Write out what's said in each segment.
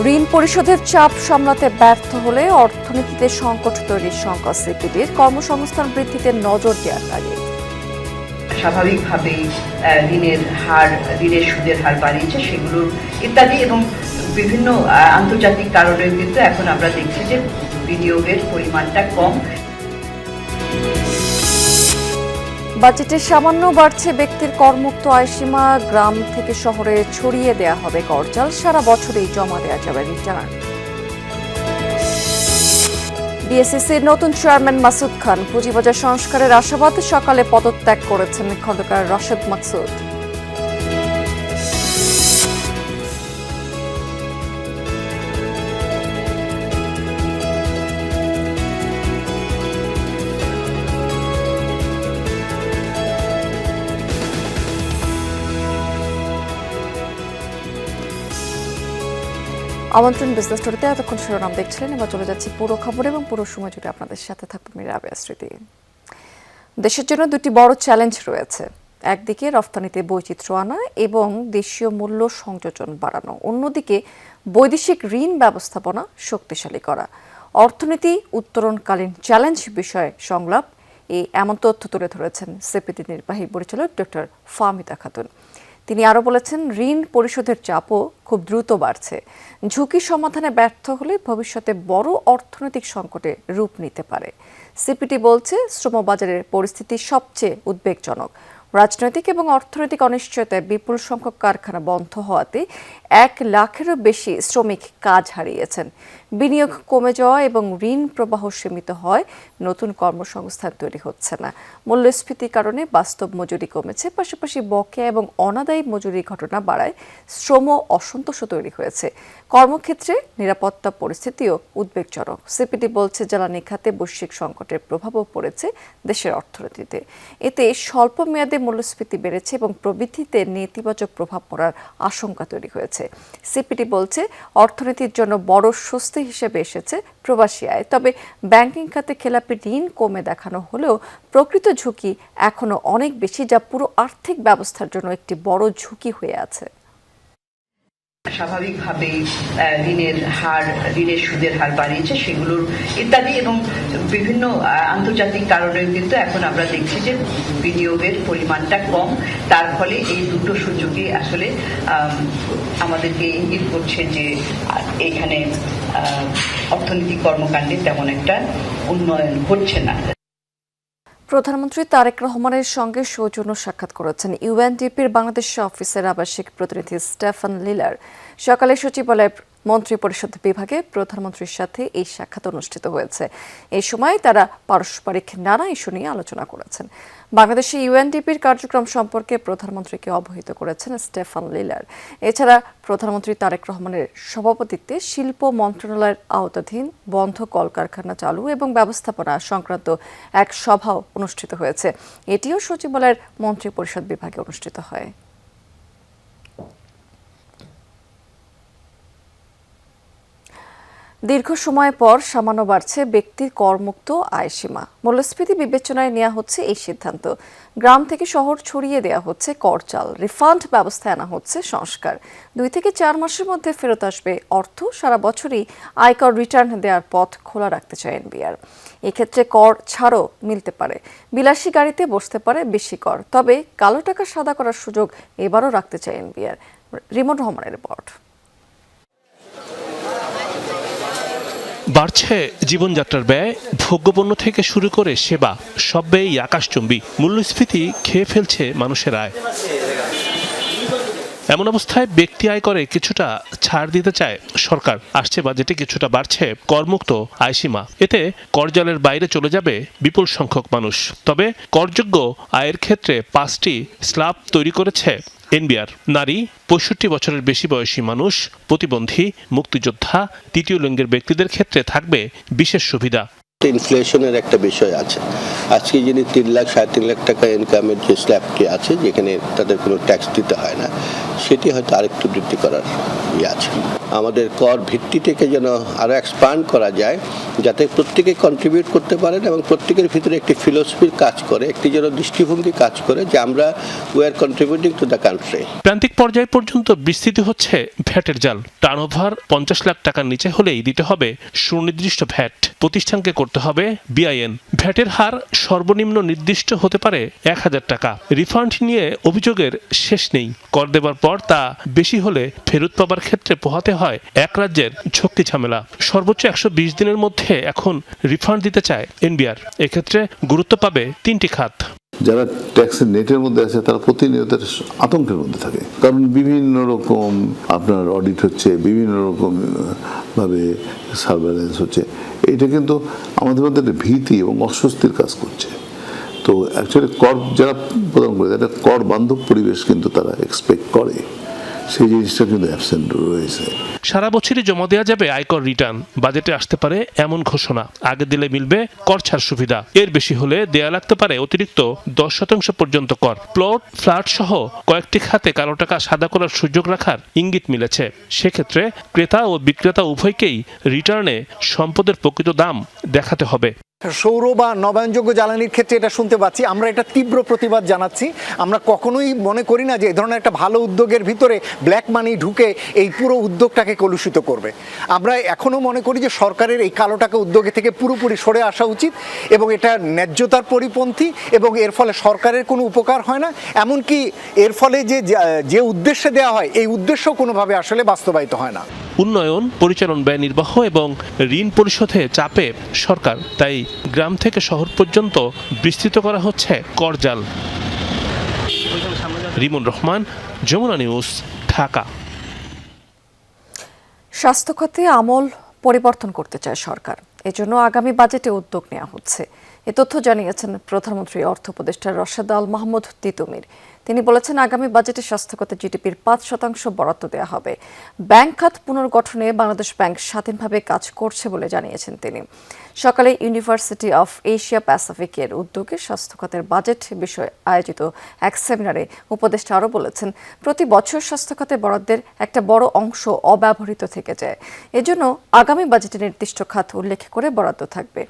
ঋণ পরিশোধের চাপ সামলাতে ব্যর্থ হলে অর্থনীতিতে সংকট তৈরির শঙ্কা সিপিডির, কর্মসংস্থান বৃদ্ধিতে নজর দেওয়ার তাগিদ। স্বাভাবিকভাবেই ঋণের সুদের হার বাড়িয়েছে সেগুলোর ইত্যাদি এবং বিভিন্ন আন্তর্জাতিক কারণেও কিন্তু এখন আমরা দেখছি যে বিনিয়োগের পরিমাণটা কম। বাজেটে সামান্য বাড়ছে ব্যক্তির করমুক্ত আয়সীমা, গ্রাম থেকে শহরে ছড়িয়ে দেয়া হবে করজাল, সারা বছরেই জমা দেওয়া যাবে রিটার্ন। বিএসইসির নতুন চেয়ারম্যান মাসুদ খান, পুঁজিবাজার সংস্কারের আশাবাদ, সকালে পদত্যাগ করেছেন খন্দকার রাশেদ মাকসুদ। আমন্ত্রণ বিজনেস স্টোরিতে এতক্ষণ শিরোনাম দেখছিলেন, এবার চলে যাচ্ছি পুরো খবর এবং পুরো সময় জুড়ে আপনাদের সাথে থাকবে আমি রাবেয়া স্মৃতি। দেশের জন্য দুটি বড় চ্যালেঞ্জ রয়েছে, একদিকে রফতানিতে বৈচিত্র্য আনা এবং দেশীয় মূল্য সংযোজন বাড়ানো, অন্যদিকে বৈদেশিক ঋণ ব্যবস্থাপনা শক্তিশালী করা। অর্থনীতি উত্তরণকালীন চ্যালেঞ্জ বিষয়ে সংলাপ এমন তথ্য তুলে ধরেছেন সিপিডি নির্বাহী পরিচালক ডক্টর ফাহমিদা খাতুন। তিনি আরও বলেছেন, ঋণ পরিশোধের চাপও খুব দ্রুত বাড়ছে। ঝুঁকি সমাধানে ব্যর্থ হলে ভবিষ্যতে বড় অর্থনৈতিক সংকটে রূপ নিতে পারে। সিপিডি বলছে, শ্রমবাজারের পরিস্থিতি সবচেয়ে উদ্বেগজনক। রাজনৈতিক এবং অর্থনৈতিক অনিশ্চয়তায় বিপুল সংখ্যক কারখানা বন্ধ হওয়াতে 1 লাখেরও বেশি শ্রমিক কাজ হারিয়েছেন। বিনিয়োগ কমে যাওয়া এবং ঋণ প্রবাহ সীমিত হয়, নতুন কর্মসংস্থান তৈরি হচ্ছে না। মূল্যস্ফীতির কারণে বাস্তব মজুরি কমেছে, পাশাপাশি বকেয়া এবং অনাদায়ী মজুরির ঘটনা বাড়ায় শ্রম অসন্তোষও তৈরি হয়েছে। কর্মক্ষেত্রে নিরাপত্তা পরিস্থিতিও উদ্বেগজনক। সিপিডি বলছে, জ্বালানি খাতে বৈশ্বিক সংকটের প্রভাবও পড়েছে দেশের অর্থনীতিতে। এতে স্বল্প মেয়াদে মূল্যস্ফীতি বেড়েছে এবং প্রবৃদ্ধিতে নেতিবাচক প্রভাব পড়ার আশঙ্কা তৈরি হয়েছে। সিপিডি বলছে, অর্থনীতির জন্য বড় স্বস্তি হিসেবে এসেছে প্রবাসী আয়, তবে ব্যাংকিং খাতে খেলাপি ঋণ কমে দেখানো হলেও প্রকৃত ঝুঁকি এখনো অনেক বেশি, যা পুরো আর্থিক ব্যবস্থার জন্য একটি বড় ঝুঁকি হয়ে আছে। স্বাভাবিকভাবেই ঋণের সুদের হার বাড়িয়েছে সেগুলোর ইত্যাদি এবং বিভিন্ন আন্তর্জাতিক কারণেও কিন্তু এখন আমরা দেখছি যে বিনিয়োগের পরিমাণটা কম। তার ফলে এই দুটো সুযোগই আসলে আমাদেরকে ইঙ্গিত করছে যে এখানে অর্থনৈতিক কর্মকাণ্ডে তেমন একটা উন্নয়ন হচ্ছে না। প্রধানমন্ত্রী তারেক রহমানের সঙ্গে সৌজন্য সাক্ষাৎ করেছেন ইউএনডিপির বাংলাদেশ অফিসের আবাসিক প্রতিনিধি স্টেফান লিলার। সকালে সচিবালয়ের মন্ত্রিপরিষদ বিভাগে প্রধানমন্ত্রীর সাথে এই সাক্ষাৎ অনুষ্ঠিত হয়েছে। এই সময় তারা পারস্পরিক নানা ইস্যু নিয়ে আলোচনা করেছেন। বাংলাদেশে ইউএনডিপির কার্যক্রম সম্পর্কে প্রধানমন্ত্রীকে অবহিত করেছেন স্টেফান লিলার। এছাড়া প্রধানমন্ত্রী তারেক রহমানের সভাপতিত্বে শিল্প মন্ত্রণালয়ের আওতাধীন বন্ধ কলকারখানা চালু এবং ব্যবস্থাপনা সংক্রান্ত এক সভাও অনুষ্ঠিত হয়েছে। এটিও সচিবালয়ের মন্ত্রিপরিষদ বিভাগে অনুষ্ঠিত হয়। দীর্ঘ সময় পর সামান্য বাড়ছে ব্যক্তির করমুক্ত আয়সীমা। মূল্যস্ফীতি বিবেচনায় নেওয়া হচ্ছে এই সিদ্ধান্ত। গ্রাম থেকে শহর ছড়িয়ে দেওয়া হচ্ছে করচাল, রিফান্ড ব্যবস্থায় আনা হচ্ছে সংস্কার। 2 থেকে 4 মাসের মধ্যে ফেরত আসবে অর্থ। সারা বছরই আয়কর রিটার্ন দেওয়ার পথ খোলা রাখতে চায় এনবিআর। এক্ষেত্রে কর ছাড়ও মিলতে পারে। বিলাসী গাড়িতে বসতে পারে বেশি কর, তবে কালো টাকা সাদা করার সুযোগ এবারও রাখতে চায় এনবিআর। রিমন রহমানের রিপোর্ট। বাড়ছে জীবনযাত্রার ব্যয়, ভোগ্যপণ্য থেকে শুরু করে সেবা, সব ব্যয়ই আকাশচুম্বী। মূল্যস্ফীতি খেয়ে ফেলছে মানুষের আয়। এমন অবস্থায় ব্যক্তি আয়করে কিছুটা ছাড় দিতে চায় সরকার। আসছে বাজেটে কিছুটা বাড়ছে করমুক্ত আয়সীমা। এতে করজালের বাইরে চলে যাবে বিপুল সংখ্যক মানুষ। তবে করযোগ্য আয়ের ক্ষেত্রে 5টি স্ল্যাব তৈরি করেছে এনবিআর। নারী, 65 বছরের বেশি বয়সী মানুষ, প্রতিবন্ধী, মুক্তিযোদ্ধা, তৃতীয় লিঙ্গের ব্যক্তিদের ক্ষেত্রে থাকবে বিশেষ সুবিধা। একটা ইনফ্লেশনের একটা বিষয় আছে। আজকে যিনি 3 লাখ 3.5 লাখ টাকা ইনকামের যে স্ল্যাবটি আছে, যেখানে তাদের কোনো ট্যাক্স দিতে হয় না, সেটি হয়তো আরেকটু বৃদ্ধি করার আছে। আমাদের কর ভিত্তিটাকে যেন আরও এক্সপান্ড করা যায়, যাতে প্রত্যেকে কন্ট্রিবিউট করতে পারেন এবং প্রত্যেকের ভিতরে একটি ফিলোসফির কাজ করে, একটি যেন দৃষ্টিভঙ্গি কাজ করে যে আমরা we are contributing to the country. প্রান্তিক পর্যায় পর্যন্ত বিস্তৃত হচ্ছে ভ্যাটের জাল। টার্নওভার 50 লাখ টাকার নিচে হলেই দিতে হবে সুনির্দিষ্ট ভ্যাট, প্রতিষ্ঠানকে করতে হবে বিআইএন। ভ্যাটের হার সর্বনিম্ন নির্দিষ্ট হতে পারে 1000 টাকা। রিফান্ড নিয়ে অভিযোগের শেষ নেই। কর দেবার পর তা বেশি হলে ফেরত পাবার ক্ষেত্রে পোহাতে হয় এক রাজ্যের ঝক্কি ঝামেলা। সর্বোচ্চ 120 দিনের মধ্যে এখন রিফান্ড দিতে চায় এনবিআর। এক্ষেত্রে গুরুত্ব পাবে 3টি খাত। যারা ট্যাক্সের নেটের মধ্যে আছে তারা প্রতিনিয়ত আতঙ্কের মধ্যে থাকে, কারণ বিভিন্ন রকম আপনার অডিট হচ্ছে, বিভিন্ন রকম ভাবে সার্ভেলেন্স হচ্ছে। এটা কিন্তু আমাদের মধ্যে একটা ভীতি এবং অস্বস্তির কাজ করছে। তো অ্যাকচুয়ালি কর যারা প্রদান করে একটা কর বান্ধব পরিবেশ কিন্তু তারা এক্সপেক্ট করে, সেই জিনিসটা কিন্তু অ্যাবসেন্ট রয়েছে। সারা বছরই জমা দেওয়া যাবে আয়কর রিটার্ন। বাজেটে আসতে পারে এমন ঘোষণা। আগে দিলে মিলবে কর ছাড় সুবিধা, এর বেশি হলে দেয়া লাগতে পারে অতিরিক্ত 10% পর্যন্ত কর। প্লট, ফ্ল্যাট সহ কয়েকটি খাতে কালো টাকা সাদা করার সুযোগ রাখার ইঙ্গিত মিলেছে। সেক্ষেত্রে ক্রেতা ও বিক্রেতা উভয়কেই রিটার্নে সম্পদের প্রকৃত দাম দেখাতে হবে। সৌর বা নবায়নযোগ্য জ্বালানির ক্ষেত্রে এটা শুনতে পাচ্ছি, আমরা এটা তীব্র প্রতিবাদ জানাচ্ছি। আমরা কখনোই মনে করি না যে এই ধরনের একটা ভালো উদ্যোগের ভিতরে ব্ল্যাক মানি ঢুকে এই পুরো উদ্যোগটাকে কলুষিত করবে। আমরা এখনও মনে করি যে সরকারের এই কালো টাকা উদ্যোগে থেকে পুরোপুরি সরে আসা উচিত এবং এটা ন্যায্যতার পরিপন্থী এবং এর ফলে সরকারের কোনো উপকার হয় না। এমনকি এর ফলে যে উদ্দেশ্যে দেওয়া হয় এই উদ্দেশ্য কোনোভাবে আসলে বাস্তবায়িত হয় না। উন্নয়ন, পরিচালন ব্যয় নির্বাহ এবং ঋণ পরিশোধে চাপে সরকার, তাই গ্রাম থেকে শহর পর্যন্ত বিস্তৃত করা হচ্ছে করজাল। রিমন রহমান, যমুনা নিউজ, ঢাকা। স্বাস্থ্য খাতে আমূল পরিবর্তন করতে চায় সরকার, এজন্য আগামী বাজেটে উদ্যোগ নেওয়া হচ্ছে। এ তথ্য জানিয়েছেন প্রধানমন্ত্রী অর্থ উপদেষ্টা রশেদ আল মাহমুদ তিতুমির। তিনি বলেছেন, আগামী বাজেটে স্বাস্থ্য খাতে জিডিপির 5% বরাদ্দ দেওয়া হবে। ব্যাংক খাত পুনর্গঠনে বাংলাদেশ ব্যাংক স্বাধীনভাবে কাজ করছে বলে জানিয়েছেন তিনি। সকালে ইউনিভার্সিটি অফ এশিয়া প্যাসিফিকের উদ্যোগে স্বাস্থ্য খাতের বাজেট বিষয়ে আয়োজিত এক সেমিনারে উপদেষ্টা আরও বলেছেন, প্রতি বছর স্বাস্থ্য খাতে বরাদ্দের একটা বড় অংশ অব্যবহৃত থেকে যায়। এজন্য আগামী বাজেটে নির্দিষ্ট খাত উল্লেখ করে বরাদ্দ থাকবে।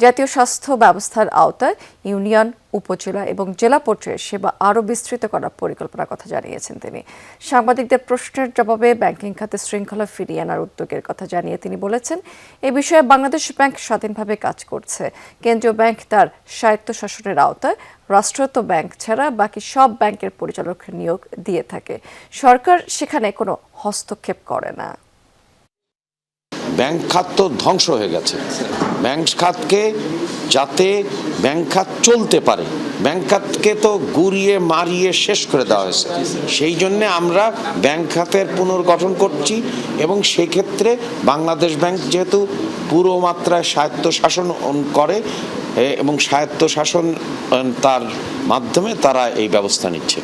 জাতীয় স্বাস্থ্য ব্যবস্থার আওতায় ইউনিয়ন, উপজেলা এবং জেলা পর্যায়ে সেবা আরও বিস্তৃত করার পরিকল্পনার কথা জানিয়েছেন তিনি। সাংবাদিকদের প্রশ্নের জবাবে ব্যাংকিং খাতে শৃঙ্খলা ফিরিয়ে আনার উদ্যোগের কথা জানিয়ে তিনি বলেছেন, এ বিষয়ে বাংলাদেশ ব্যাংক স্বাধীনভাবে কাজ করছে। কেন্দ্রীয় ব্যাংক তার স্বায়ত্তশাসনের আওতায়, রাষ্ট্রায়ত্ত ব্যাংক ছাড়া বাকি সব ব্যাংকের পরিচালকের নিয়োগ দিয়ে থাকে। সরকার সেখানে কোনো হস্তক্ষেপ করে না। ব্যাংক খাত তো ধ্বংস হয়ে গেছে। ব্যাংক খাতকে যাতে ব্যাংক খাত চলতে পারে, ব্যাংক খাতকে তো গুড়িয়ে মারিয়ে শেষ করে দেওয়া হয়েছে। সেই জন্যে আমরা ব্যাংক খাতের পুনর্গঠন করছি এবং সেক্ষেত্রে বাংলাদেশ ব্যাংক যেহেতু পুরো মাত্রায় স্বায়ত্তশাসন করে এবং স্বায়ত্তশাসন তার মাধ্যমে তারা এই ব্যবস্থা নিচ্ছে।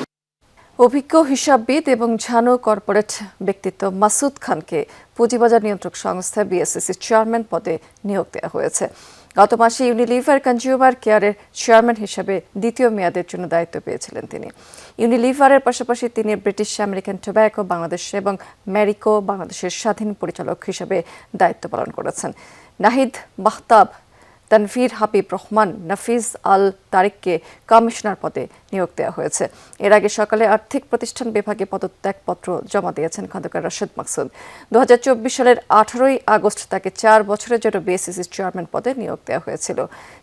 অভিজ্ঞ হিসাববিদ এবং ঝানু কর্পোরেট ব্যক্তিত্ব মাসুদ খানকে পুঁজিবাজার নিয়ন্ত্রক সংস্থা বিএসসিসি চেয়ারম্যান পদে নিয়োগ দেওয়া হয়েছে। গত মাসে ইউনিলিভার কনজিউমার কেয়ারের চেয়ারম্যান হিসেবে দ্বিতীয় মেয়াদের জন্য দায়িত্ব পেয়েছিলেন তিনি। ইউনিলিভারের পাশাপাশি তিনি ব্রিটিশ আমেরিকান টোব্যাকো বাংলাদেশ এবং ম্যারিকো বাংলাদেশের স্বাধীন পরিচালক হিসেবে দায়িত্ব পালন করেছেন। নাহিদ মাহতাব, তানভীর হাবিব রহমান, নাফিজ আল তারিককে কমিশনার পদে নিয়োগ দেওয়া হয়েছে। এর আগে সকালে আর্থিক প্রতিষ্ঠান বিভাগে পদত্যাগপত্র জমা দিয়েছেন খন্দকার রাশেদ মাকসুদ। 2024 সালের 18 আগস্ট তাকে 4 বছরের জন্য বিএসসিসি চেয়ারম্যান পদে নিয়োগ দেওয়া হয়েছিল।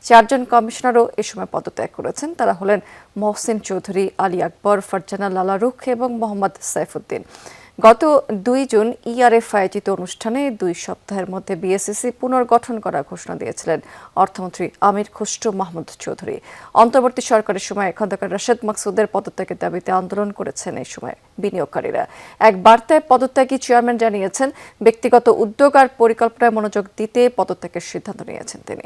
4 জন কমিশনারও এ সময় পদত্যাগ করেছেন। তারা হলেন মহসিন চৌধুরী, আলী আকবর, ফারজানা লালা রুখ এবং মোহাম্মদ সাইফুদ্দিন। গত 2 জুন ইআরএফ আয়োজিত অনুষ্ঠানে 2 সপ্তাহের মধ্যে বিএসসিসি পুনর্গঠন করার ঘোষণা দিয়েছিলেন অর্থমন্ত্রী আমির খুসরো মাহমুদ চৌধুরী। অন্তর্বর্তী সরকারের সময় খন্দকার রাশেদ মাকসুদের পদত্যাগের দাবিতে আন্দোলন করেছেন এই সময় বিনিয়োগকারীরা। এক বার্তায় পদত্যাগী চেয়ারম্যান জানিয়েছেন, ব্যক্তিগত উদ্যোগ আর পরিকল্পনায় মনোযোগ দিতে পদত্যাগের সিদ্ধান্ত নিয়েছেন তিনি।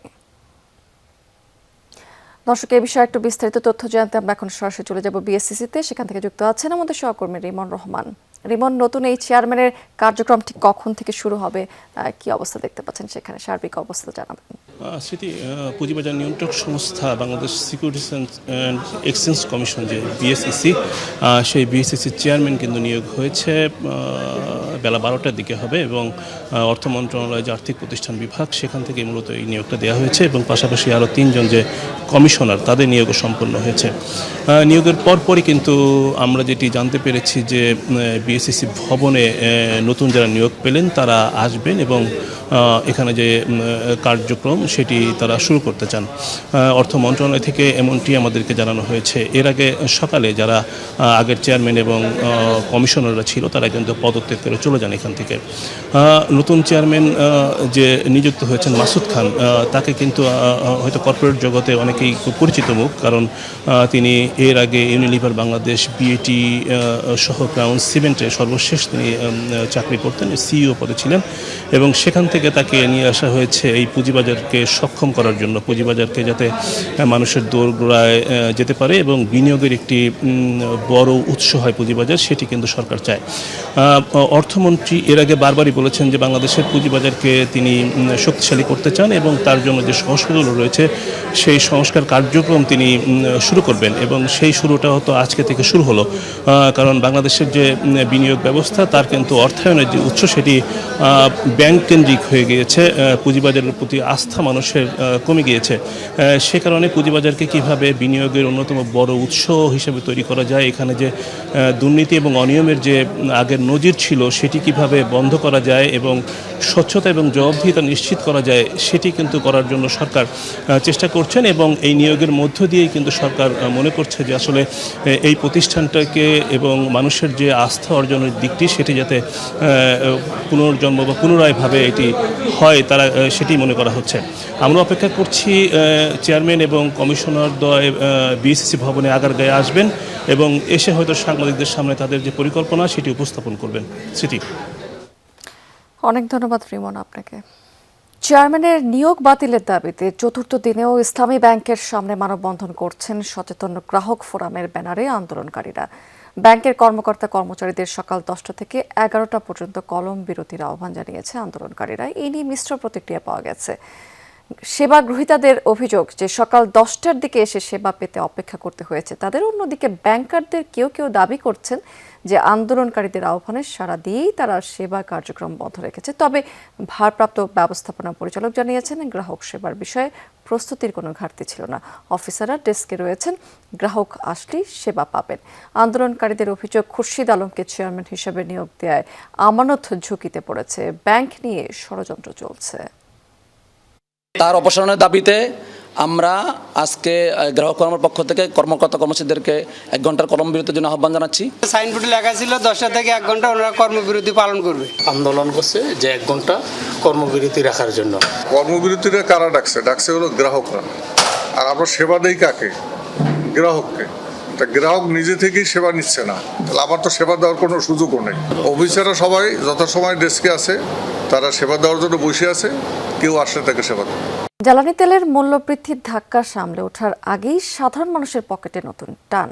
দর্শক, এই বিষয়ে একটু বিস্তারিত তথ্য জানতে আমরা এখন সরাসরি চলে যাব বিএসসিসিতে। সেখান থেকে যুক্ত আছেন আমাদের সহকর্মী রিমন রহমান। রিমন, নতুন এই চেয়ারম্যানের কার্যক্রম ঠিক কখন থেকে শুরু হবে, কি অবস্থা দেখতে পাচ্ছেন সেখানে, সার্বিক অবস্থা জানাবেন। স্মৃতি, পুঁজিবাজার নিয়ন্ত্রক সংস্থা Bangladesh securities and exchange commission যে বিএসইসি, সেই বিএসইসির চেয়ারম্যান কিন্তু নিয়োগ হয়েছে বেলা 12টার দিকে হবে এবং অর্থ মন্ত্রণালয় যে আর্থিক প্রতিষ্ঠান বিভাগ সেখান থেকে মূলত এই নিয়োগটা দেওয়া হয়েছে এবং পাশাপাশি আরও 3 জন যে কমিশনার তাদের নিয়োগও সম্পন্ন হয়েছে। নিয়োগের পরপরই কিন্তু আমরা যেটি জানতে পেরেছি যে বিএসইসি ভবনে নতুন যারা নিয়োগ পেলেন তারা আসবেন এবং এখানে যে কার্যক্রম সেটি তারা শুরু করতে চান। অর্থ মন্ত্রণালয় থেকে এমনটি আমাদেরকে জানানো হয়েছে। এর আগে সকালে যারা আগের চেয়ারম্যান এবং কমিশনাররা ছিল তারা কিন্তু পদত্যাগ করে চলে যান এখান থেকে। নতুন চেয়ারম্যান যে নিযুক্ত হয়েছেন মাসুদ খান, তাকে কিন্তু হয়তো কর্পোরেট জগতে অনেকেই খুব পরিচিত মুখ, কারণ তিনি এর আগে ইউনিলিভার বাংলাদেশ, বিএটি সহ ক্রাউন সিমেন্টে সর্বশেষ তিনি চাকরি করতেন, সিইও পদে ছিলেন এবং সেখান থেকে তাকে নিয়ে আসা হয়েছে এই পুঁজিবাজারকে সক্ষম করার জন্য, পুঁজিবাজারকে যাতে মানুষের দোরগোড়ায় যেতে পারে এবং বিনিয়োগের একটি বড় উৎস হয় পুঁজিবাজার, সেটি কিন্তু সরকার চায়। অর্থমন্ত্রী এর আগে বারবারই বলেছেন যে বাংলাদেশের পুঁজিবাজারকে তিনি শক্তিশালী করতে চান এবং তার জন্য যে সংস্কারগুলো রয়েছে সেই সংস্কার কার্যক্রম তিনি শুরু করবেন এবং সেই শুরুটা হয়তো আজকে থেকে শুরু হলো, কারণ বাংলাদেশের যে বিনিয়োগ ব্যবস্থা তার কিন্তু অর্থায়নের যে উৎস সেটি ব্যাংক কেন্দ্রিক হয়ে গিয়েছে, পুঁজিবাজারের প্রতি আস্থা মানুষের কমে গিয়েছে। সে কারণে পুঁজিবাজারকে কিভাবে বিনিয়োগের অন্যতম বড় উৎস হিসেবে তৈরি করা যায়, এখানে যে দুর্নীতি এবং অনিয়মের যে আগের নজির ছিল সেটি কিভাবে বন্ধ করা যায় এবং স্বচ্ছতা এবং জবাবদিহিতা নিশ্চিত করা যায় সেটি কিন্তু করার জন্য সরকার চেষ্টা করছেন এবং এই নিয়োগের মধ্য দিয়েই কিন্তু সরকার মনে করছে যে আসলে এই প্রতিষ্ঠানটাকে এবং মানুষের যে আস্থা অর্জনের দিকটি সেটি যাতে পুনর্জন্ম বা পুনরায়ভাবে এটি হয় তারা সেটি মনে করা হচ্ছে। আমরা অপেক্ষা করছি চেয়ারম্যান এবং কমিশনার দ্বয় বিএসইসি ভবনে আগারগাঁয়ে আসবেন এবং এসে হয়তো সাংবাদিকদের সামনে তাদের যে পরিকল্পনা সেটি উপস্থাপন করবেন। স্মৃতি, অনেক ধন্যবাদ রিমন আপনাকে। চেয়ারম্যানের নিয়োগ বাতিলের দাবিতে চতুর্থ দিনেও ইসলামী ব্যাংকের সামনে মানববন্ধন করছেন সচেতন গ্রাহক ফোরামের ব্যানারে আন্দোলনকারীরা। ব্যাংকের কর্মকর্তা কর্মচারীদের সকাল 10টা থেকে 11টা পর্যন্ত কলম বিরতির আহ্বান জানিয়েছে আন্দোলনকারীরা। এই নিয়ে মিশ্র প্রতিক্রিয়া পাওয়া গেছে। সেবা গ্রহীতাদের অভিযোগ যে সকাল 10টার দিকে এসে সেবা পেতে অপেক্ষা করতে হয়েছে তাদের। অন্যদিকে ব্যাংকারদের কেউ কেউ দাবি করছেন যে আন্দোলনকারীদের আহ্বানে সাড়া দিয়েই তারা সেবা কার্যক্রম বন্ধ রেখেছে। তবে ভারপ্রাপ্ত ব্যবস্থাপনা পরিচালক জানিয়েছেন গ্রাহক সেবার বিষয়ে প্রস্তুতির কোনো ঘাটতি ছিল না। অফিসাররা ডেস্কে রয়েছেন, গ্রাহক আসলেই সেবা পাবেন। আন্দোলনকারীদের অভিযোগ খুরশিদ আলমকে চেয়ারম্যান হিসেবে নিয়োগ দেওয়ায় আমানত ঝুঁকিতে পড়েছে, ব্যাংক নিয়ে ষড়যন্ত্র চলছে। তার অপসারণের দাবিতে আমরা আজকে গ্রাহক ফোরামের পক্ষ থেকে কর্মকর্তা কর্মচারীদেরকে 1 ঘন্টার কর্মবিরতির জন্য আহ্বান জানাচ্ছি। সাইনবোর্ডে লেখা ছিল 10টা থেকে 1 ঘন্টা ওনারা কর্মবিরতি পালন করবে। আন্দোলন করছে যে 1 ঘন্টা কর্মবিরতি রাখার জন্য। কর্মবিরতিটা কারা ডাকছে হলো গ্রাহকরা। আর আমরা সেবা দেই কাকে? গ্রাহককে। তা গ্রাহক নিজে থেকেই সেবা নিচ্ছে না, তাহলে আমার তো সেবা দেওয়ার কোনো সুযোগও নেই। অফিসাররা সবাই যথাসময় ডেস্কে আছে, তারা সেবা দেওয়ার জন্য বসে আছে, কেউ আসলে তাকে সেবা দেয়। জ্বালানি তেলের মূল্য বৃদ্ধির ধাক্কা সামলে ওঠার আগেই সাধারণ মানুষের পকেটে নতুন টান।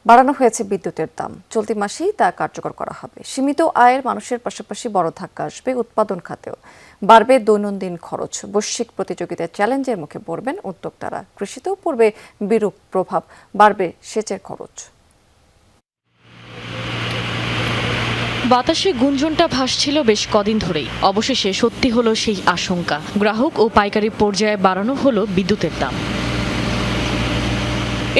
বাড়ানো হয়েছে বিদ্যুতের দাম, চলতি মাসেই তা কার্যকর করা হবে। সীমিত আয়ের মানুষের পাশাপাশি বড় ধাক্কা আসবে উৎপাদন খাতেও। বাড়বে দৈনন্দিন খরচ, বৈশ্বিক প্রতিযোগিতার চ্যালেঞ্জের মুখে পড়বেন উদ্যোক্তারা। কৃষিতেও পড়বে বিরূপ প্রভাব, বাড়বে সেচের খরচ। বাতাসে গুঞ্জনটা ভাসছিল বেশ কদিন ধরেই। অবশেষে সত্যি হলো সেই আশঙ্কা। গ্রাহক ও পাইকারি পর্যায়ে বাড়ানো হলো বিদ্যুতের দাম।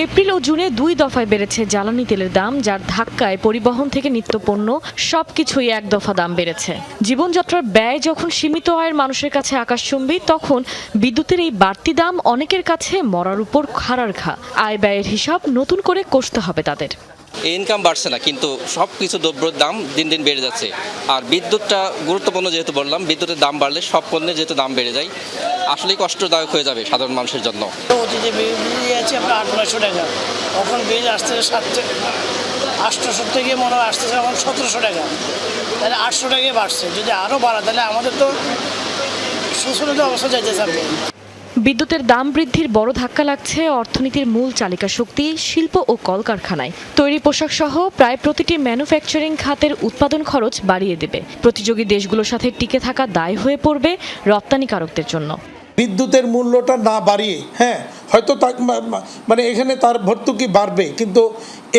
এপ্রিল ও জুনে 2 দফায় বেড়েছে জ্বালানি তেলের দাম, যার ধাক্কায় পরিবহন থেকে নিত্যপণ্য সবকিছুই 1 দফা দাম বেড়েছে। জীবনযাত্রার ব্যয় যখন সীমিত আয়ের মানুষের কাছে আকাশচুম্বী, তখন বিদ্যুতের এই বাড়তি দাম অনেকের কাছে মরার উপর খাড়ার ঘা। আয় ব্যয়ের হিসাব নতুন করে কষতে হবে তাদের। ইনকাম বাড়ছে না, কিন্তু সব কিছু দ্রব্যের দাম দিন দিন বেড়ে যাচ্ছে। আর বিদ্যুৎটা গুরুত্বপূর্ণ, যেহেতু বললাম বিদ্যুতের দাম বাড়লে সব পণ্যের যেহেতু দাম বেড়ে যায়, আসলেই কষ্টদায়ক হয়ে যাবে সাধারণ মানুষের জন্য। অতীতে বিল আছে আমরা 800-900 টাকা, এখন বিল আসতেছে 800 থেকে মনে হয় আসতেছে এখন 1700 টাকা, তাহলে 800 টাকায় বাড়ছে। যদি আরও বাড়া তাহলে আমাদের তো শোষণের অবস্থা যাইতে থাকবে। বিদ্যুতের দাম বৃদ্ধির বড় ধাক্কা লাগছে অর্থনীতির মূল চালিকা শক্তি শিল্প ও কলকারখানায়। তৈরি পোশাক সহ প্রায় প্রতিটি ম্যানুফ্যাকচারিং খাতের উৎপাদন খরচ বাড়িয়ে দেবে। প্রতিযোগী দেশগুলোর সাথে টিকে থাকা দায় হয়ে পড়বে রপ্তানিকারকদের জন্য। বিদ্যুতের মূল্যটা না বাড়িয়ে, হ্যাঁ হয়তো মানে এখানে তার ভর্তুকি বাড়বে, কিন্তু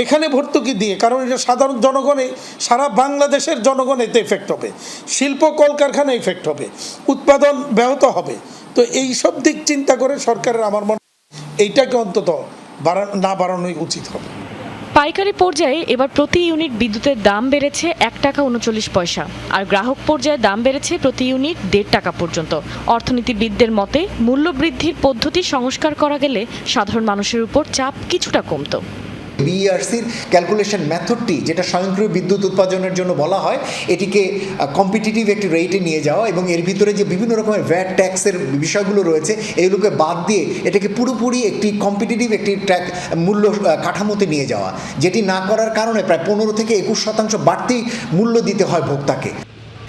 এখানে ভর্তুকি দিয়ে, কারণ এটা সাধারণ জনগণে, সারা বাংলাদেশের জনগণ এতে এফেক্ট হবে, শিল্প কলকারখানা এফেক্ট হবে, উৎপাদন ব্যাহত হবে। তো এই সব দিক চিন্তা করে সরকারের আমার মনে এইটাকে অন্তত না বাড়ানোই উচিত হবে। পাইকারি পর্যায়ে এবার প্রতি ইউনিট বিদ্যুতের দাম বেড়েছে 1 টাকা 39 পয়সা, আর গ্রাহক পর্যায়ে দাম বেড়েছে প্রতি ইউনিট 1.5 টাকা পর্যন্ত। অর্থনীতিবিদদের মতে মূল্য বৃদ্ধির পদ্ধতি সংস্কার করা গেলে সাধারণ মানুষের উপর চাপ কিছুটা কমতো। বিইআরসির ক্যালকুলেশন মেথডটি, যেটা স্বয়ংক্রিয় বিদ্যুৎ উৎপাদনের জন্য বলা হয়, এটিকে কম্পিটিটিভ একটি রেটে নিয়ে যাওয়া এবং এর ভিতরে যে বিভিন্ন রকমের ভ্যাট ট্যাক্সের বিষয়গুলো রয়েছে এগুলোকে বাদ দিয়ে এটাকে পুরোপুরি একটি কম্পিটিটিভ একটি মূল্য কাঠামোতে নিয়ে যাওয়া, যেটি না করার কারণে প্রায় 15 থেকে 21% বাড়তি মূল্য দিতে হয় ভোক্তাকে।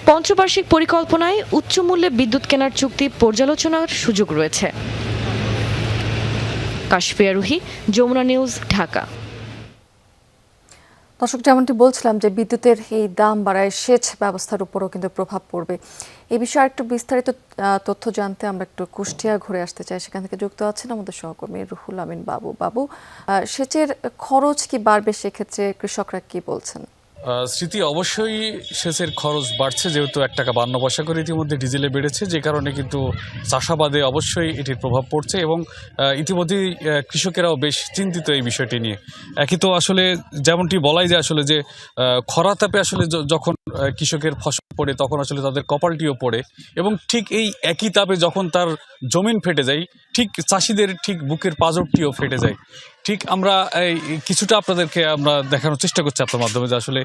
পঞ্চবার্ষিক পরিকল্পনায় উচ্চ মূল্যে বিদ্যুৎ কেনার চুক্তি পর্যালোচনার সুযোগ রয়েছে। কাশফিয়া রুহি, যমুনা নিউজ, ঢাকা। দর্শক, যেমনটি বলছিলাম যে বিদ্যুতের এই দাম বাড়ায় সেচ ব্যবস্থার উপরও কিন্তু প্রভাব পড়বে। এই বিষয়ে একটু বিস্তারিত তথ্য জানতে আমরা একটু কুষ্টিয়া ঘুরে আসতে চাই। সেখান থেকে যুক্ত আছেন আমাদের সহকর্মী রুহুল আমিন বাবু। সেচের খরচ কি বাড়বে, সেক্ষেত্রে কৃষকরা কি বলছেন? স্মৃতি, অবশ্যই সেচের খরচ বাড়ছে, যেহেতু 1 টাকা 52 পয়সা করে ইতিমধ্যে ডিজেলে বেড়েছে, যে কারণে কিন্তু চাষাবাদে অবশ্যই এটির প্রভাব পড়ছে এবং ইতিমধ্যেই কৃষকেরাও বেশ চিন্তিত এই বিষয়টি নিয়ে। একই তো আসলে যেমনটি বলাই যায় আসলে যে খরা তাপে আসলে যখন কৃষকের ফসল পড়ে তখন আসলে তাদের কপালটিও পড়ে, এবং ঠিক এই একই তাপে যখন তার জমিন ফেটে যায়, ঠিক চাষিদের ঠিক বুকের পাঁজরটিও ফেটে যায়। ঠিক আমরা কিছুটা আপনাদেরকে আমরা দেখানোর চেষ্টা করছি আপনার মাধ্যমে যে আসলে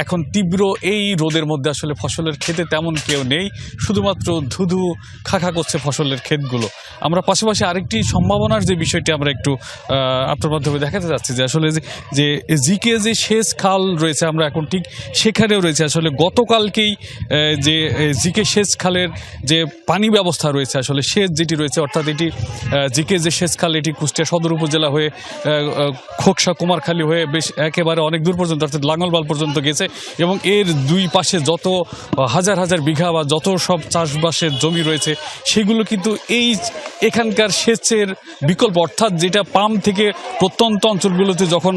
এখন তীব্র এই রোদের মধ্যে আসলে ফসলের ক্ষেতে তেমন কেউ নেই, শুধুমাত্র ধুধু খাখা করছে ফসলের ক্ষেতগুলো। আমরা পাশাপাশি আরেকটি সম্ভাবনার যে বিষয়টি আমরা একটু আপনার মাধ্যমে দেখাতে যাচ্ছি যে আসলে যে জিকে যে সেচ খাল রয়েছে, আমরা এখন ঠিক সেখানেও রয়েছে। আসলে গতকালকেই যে জিকে সেচ খালের যে পানি ব্যবস্থা রয়েছে, আসলে সেচ যেটি রয়েছে, অর্থাৎ এটি জিকে যে সেচ খাল, এটি কুষ্টিয়া সদর উপজেলা হয়ে খোকসা কুমারখালী হয়ে বেশ একেবারে অনেক দূর পর্যন্ত, অর্থাৎ লাঙ্গলবাল পর্যন্ত গেছে, এবং এর দুই পাশে যত হাজার হাজার বিঘা বা যত সব চাষবাসের জমি রয়েছে সেগুলো কিন্তু এখানকার সেচের বিকল্প, অর্থাৎ যেটা পাম্প থেকে প্রত্যন্ত অঞ্চলগুলোতে যখন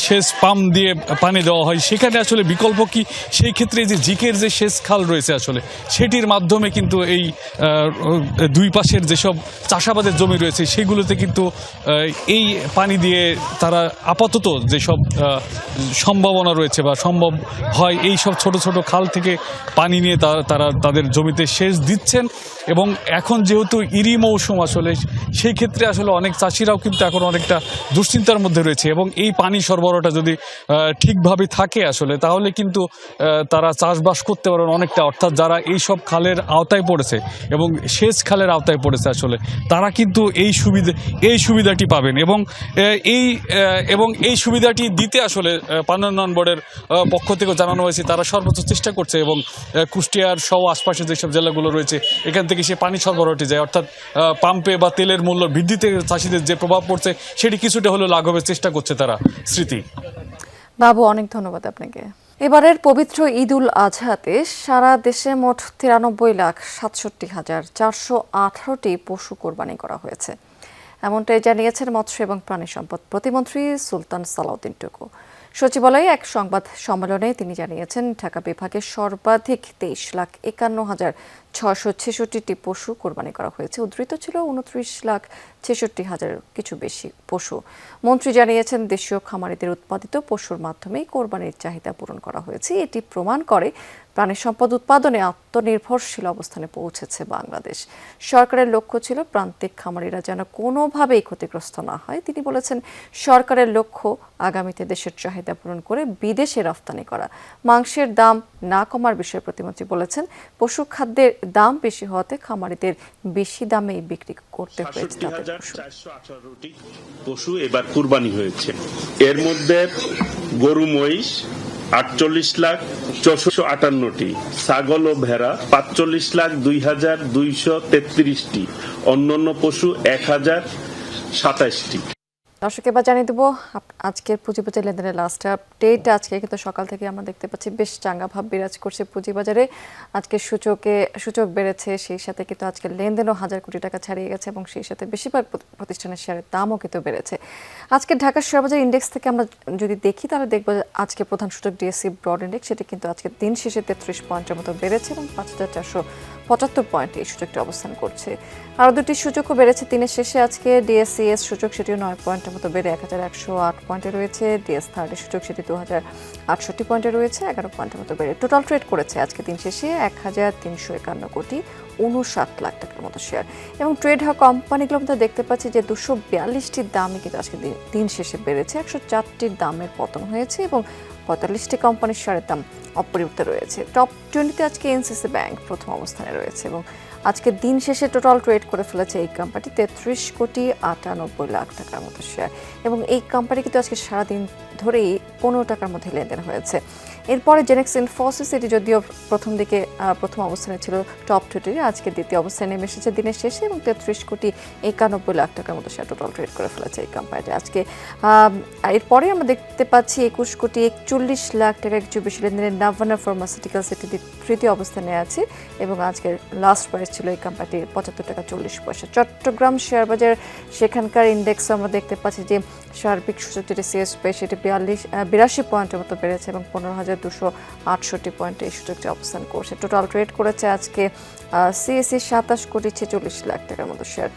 সেচ পাম্প দিয়ে পানি দেওয়া হয় সেখানে আসলে বিকল্প কি, সেই ক্ষেত্রে যে জিকের যে সেচ খাল রয়েছে আসলে সেটির মাধ্যমে কিন্তু এই দুই পাশের যেসব চাষাবাদের জমি রয়েছে সেগুলোতে কিন্তু এই পানি দিয়ে তারা আপাতত যেসব সম্ভাবনা রয়েছে বা সম্ভব হয় এই সব ছোট ছোট খাল থেকে পানি নিয়ে তারা তাদের জমিতে সেচ দিচ্ছেন। এবং এখন যেহেতু ইরি মৌসুম আসলে সেই ক্ষেত্রে আসলে অনেক চাষিরাও কিন্তু এখন অনেকটা দুশ্চিন্তার মধ্যে রয়েছে, এবং এই পানি সরবরাহটা যদি ঠিকভাবে থাকে আসলে তাহলে কিন্তু তারা চাষবাস করতে পারেন অনেকটা, অর্থাৎ যারা এই সব খালের আওতায় পড়েছে এবং সেচ খালের আওতায় পড়েছে আসলে তারা কিন্তু এই সুবিধাটি পাবেন। এবং এই সুবিধাটি দিতে আসলে পানি উন্নয়ন বোর্ডের পক্ষ থেকে জানানো হয়েছে তারা সর্বোচ্চ চেষ্টা করছে, এবং কুষ্টিয়ার সহ আশপাশে যেসব জেলাগুলো রয়েছে এখান থেকে সে পানি সরবরাহটি যায়, অর্থাৎ পাম্পে বা তেলের মূল্য বৃদ্ধিতে চাষিদের যে প্রভাব পড়ছে সেটি কিছুটা হলেও লাঘবের চেষ্টা করছে তারা। স্মৃতি বাবু, অনেক ধন্যবাদ আপনাকে। এবারের পবিত্র ঈদ উল আজহাতে সারা দেশে মোট 93,67,418টি পশু কোরবানি করা হয়েছে, এমনটাই জানিয়েছেন মৎস্য এবং প্রাণী সম্পদ প্রতিমন্ত্রী সুলতান সালাউদ্দিন টুকু। সচিবালয়ে এক সংবাদ সম্মেলনে তিনি জানিয়েছেন ঢাকা বিভাগে সর্বাধিক 23,51,666টি পশু কোরবানি করা হয়েছে, উদ্ধৃত ছিল 29,66,000 কিছু বেশি পশু। মন্ত্রী জানিয়েছেন দেশীয় খামারিদের উৎপাদিত পশুর মাধ্যমেই কোরবানির চাহিদা পূরণ করা হয়েছে। এটি প্রমাণ করে প্রাণী সম্পদ উৎপাদনে আত্মনির্ভরশীল অবস্থানে পৌঁছেছে বাংলাদেশ। সরকারের লক্ষ্য ছিল প্রান্তিক খামারিরা যেন কোনোভাবেই ক্ষতিগ্রস্ত না হয়। তিনি বলেছেন সরকারের লক্ষ্য আগামীতে দেশের চাহিদা পূরণ করে বিদেশে রফতানি করা। মাংসের দাম না কমার বিষয়ে প্রতিমন্ত্রী বলেছেন পশু খাদ্যের দাম বেশি হওয়াতে খামারিদের বেশি দামেই বিক্রি করতে হয়েছে। পশু এবার কুরবানি হয়েছে, এর মধ্যে গরু মহিষ 48,458টি, ছাগল ও ভেড়া 45,02,233টি, অন্যান্য পশু 1,027টি। দর্শক এবার জানিয়ে দেবো আজকের পুঁজিবাজার লেনদেনের লাস্ট আপডেট। আজকে কিন্তু সকাল থেকে আমরা দেখতে পাচ্ছি বেশ চাঙ্গা ভাব বিরাজ করছে পুঁজিবাজারে। আজকে সূচক বেড়েছে, সেই সাথে কিন্তু আজকে লেনদেনও 1000 কোটি টাকা ছাড়িয়ে গেছে এবং সেই সাথে বেশিরভাগ প্রতিষ্ঠানের শেয়ারের দামও কিন্তু বেড়েছে। আজকে ঢাকা শেয়ারবাজার ইন্ডেক্স থেকে আমরা যদি দেখি তাহলে দেখব আজকে প্রধান সূচক ডিএসসি ব্রড ইন্ডেক্স, সেটি কিন্তু আজকে দিন শেষে 33 পয়েন্টের মতো বেড়েছে এবং 5475 পয়েন্টে এই সূচকটি অবস্থান করছে। আরও দুটি সূচকও বেড়েছে দিনের শেষে। আজকে ডিএসসিএস সূচক সেটিও 9 পয়েন্টের মতো বেড়ে 1108 পয়েন্টে রয়েছে। ডিএস30 সূচক সেটি 2068 পয়েন্টে রয়েছে, 11 পয়েন্টের মতো বেড়ে টোটাল ট্রেড করেছে আজকে দিন শেষে 1351 কোটি 59 লাখ টাকার মতো শেয়ার। এবং ট্রেড হওয়া কোম্পানিগুলোর মধ্যে দেখতে পাচ্ছি যে 242টির দামই কিন্তু আজকে দিন শেষে বেড়েছে, 104টির দামের পতন হয়েছে এবং 45টি কোম্পানির শেয়ারের দাম অপরিবর্তিত রয়েছে। টপ 20তে আজকে এনসিসি ব্যাংক প্রথম অবস্থানে রয়েছে এবং আজকে দিন শেষে টোটাল ট্রেড করে ফেলেছে এই কোম্পানি 33 কোটি 98 লাখ টাকার মতো শেয়ার। এবং এই কোম্পানি কিন্তু আজকে সারাদিন ধরেই 15 টাকার মধ্যে লেনদেন হয়েছে। এরপরে জেনেক্স ইনফোসিস, এটি যদিও প্রথম অবস্থানে ছিল টপ 20, আজকে দ্বিতীয় অবস্থানে নেমে এসেছে দিনের শেষে এবং 33 কোটি 91 লাখ টাকার মতো শেয়ার টোটাল ট্রেড করে ফেলেছে এই কোম্পানিটি আজকে। এরপরে আমরা দেখতে পাচ্ছি 21 কোটি 41 লাখ টাকা কিছু বেশি লেনদেনের নাভানা ফার্মাসিউটিক্যালস, এটি তৃতীয় অবস্থানে আছে এবং আজকের লাস্ট প্রাইস ছিল এই কোম্পানিটির 75 টাকা 40 পয়সা। চট্টগ্রাম শেয়ার বাজার, সেখানকার ইন্ডেক্স আমরা দেখতে পাচ্ছি যে সার্বিক সূচক যেটি সিএসপি সেটি 82 পয়েন্টের মতো বেড়েছে এবং 15,268 পয়েন্টে এই সূচকটি অবস্থান করছে। টোটাল ট্রেড করেছে আজকে সিএসসি 27 কোটি 46 লাখ টাকার মতো শেয়ার।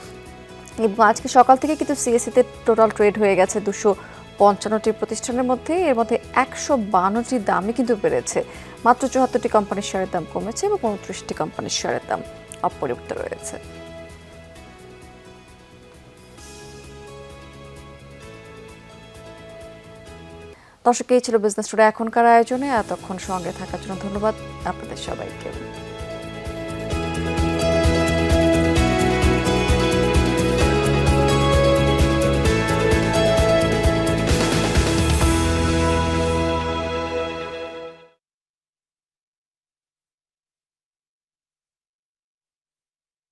এবং আজকে সকাল থেকে কিন্তু সিএসসিতে টোটাল ট্রেড হয়ে গেছে 255টি প্রতিষ্ঠানের মধ্যে, এর মধ্যে 152টি দামই কিন্তু বেড়েছে। মাত্র 74টি কোম্পানির শেয়ারের দাম কমেছে এবং 29টি কোম্পানির শেয়ারের দাম অপরিবর্তিত রয়েছে। দর্শক, এই ছিল বিজনেস টুডে এখনকার আয়োজনে। এতক্ষণ সঙ্গে থাকার জন্য ধন্যবাদ আপনাদের সবাইকে।